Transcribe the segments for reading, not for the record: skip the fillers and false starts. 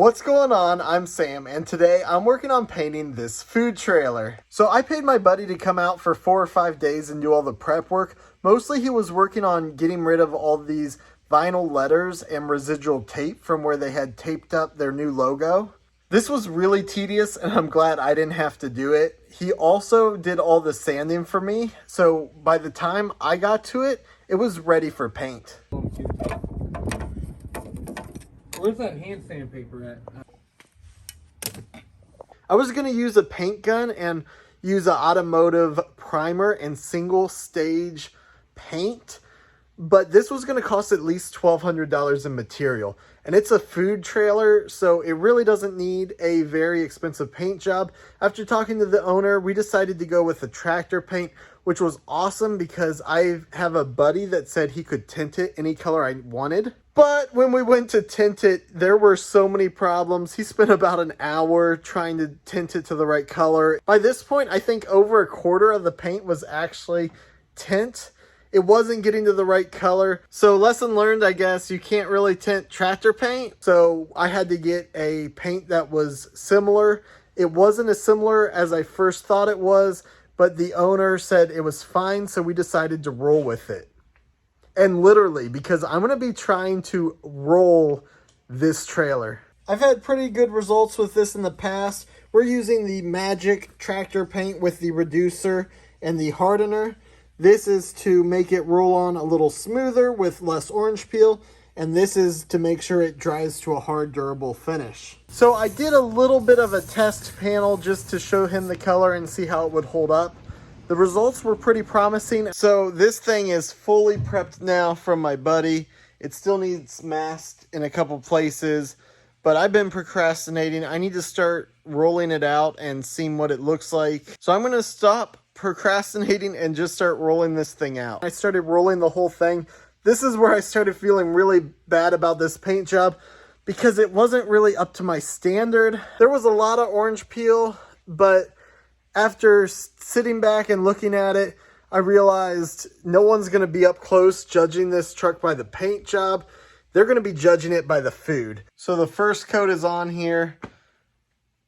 What's going on? I'm Sam, and today I'm working on painting this food trailer. So I paid my buddy to come out for 4 or 5 days and do all the prep work. Mostly he was working on getting rid of all these vinyl letters and residual tape from where they had taped up their new logo. This was really tedious, and I'm glad I didn't have to do it. He also did all the sanding for me, so by the time I got to it, it was ready for paint. Where's that hand sandpaper at? I was going to use a paint gun and use an automotive primer and single stage paint, but this was going to cost at least $1,200 in material. And it's a food trailer, so it really doesn't need a very expensive paint job. After talking to the owner, we decided to go with the tractor paint, which was awesome because I have a buddy that said he could tint it any color I wanted. But when we went to tint it, there were so many problems. He spent about an hour trying to tint it to the right color. By this point, I think over a quarter of the paint was actually tint. It wasn't getting to the right color. So lesson learned, I guess, you can't really tint tractor paint. So I had to get a paint that was similar. It wasn't as similar as I first thought it was, but the owner said it was fine, so we decided to roll with it. And literally, because I'm going to be trying to roll this trailer. I've had pretty good results with this in the past. We're using the Magic tractor paint with the reducer and the hardener. This is to make it roll on a little smoother with less orange peel. And this is to make sure it dries to a hard, durable finish. So I did a little bit of a test panel just to show him the color and see how it would hold up. The results were pretty promising. So this thing is fully prepped now from my buddy. It still needs masked in a couple places, but I've been procrastinating. I need to start rolling it out and seeing what it looks like. So I'm gonna stop procrastinating and just start rolling this thing out. I started rolling the whole thing. This is where I started feeling really bad about this paint job because it wasn't really up to my standard. There was a lot of orange peel, but after sitting back and looking at it, I realized no one's going to be up close judging this truck by the paint job. They're going to be judging it by the food. So the first coat is on here.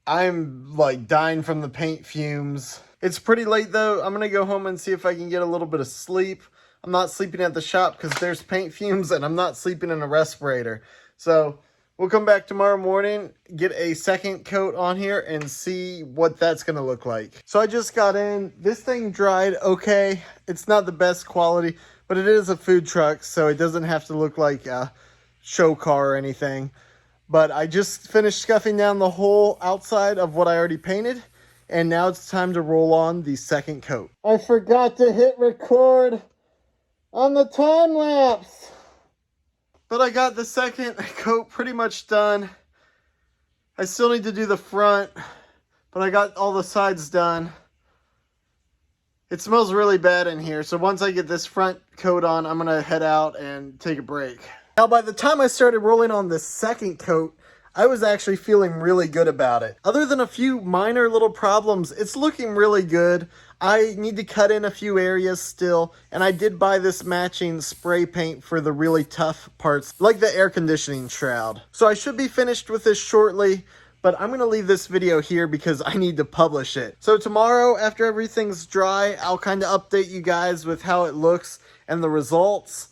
I'm like dying from the paint fumes. It's pretty late though. I'm going to go home and see if I can get a little bit of sleep. I'm not sleeping at the shop because there's paint fumes, and I'm not sleeping in a respirator. So we'll come back tomorrow morning, get a second coat on here, and see what that's going to look like. So I just got in. This thing dried okay. It's not the best quality, but it is a food truck, so it doesn't have to look like a show car or anything. But I just finished scuffing down the whole outside of what I already painted, and now it's time to roll on the second coat. I forgot to hit record on the time lapse. But I got the second coat pretty much done. I still need to do the front, but I got all the sides done. It smells really bad in here, so once I get this front coat on, I'm gonna head out and take a break. Now, by the time I started rolling on this second coat, I was actually feeling really good about it. Other than a few minor little problems, it's looking really good. I need to cut in a few areas still, and I did buy this matching spray paint for the really tough parts, like the air conditioning shroud. So I should be finished with this shortly, but I'm gonna leave this video here because I need to publish it. So tomorrow, after everything's dry, I'll kind of update you guys with how it looks and the results.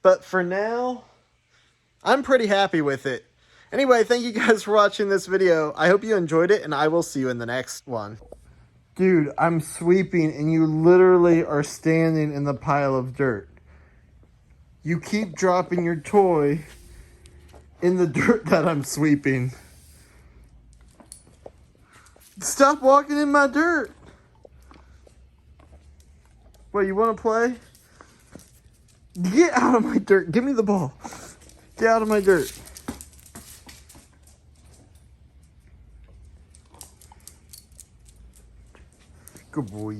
But for now, I'm pretty happy with it. Anyway, thank you guys for watching this video. I hope you enjoyed it, and I will see you in the next one. Dude, I'm sweeping, and you literally are standing in the pile of dirt. You keep dropping your toy in the dirt that I'm sweeping. Stop walking in my dirt. What, you want to play? Get out of my dirt. Give me the ball. Get out of my dirt. Good boy.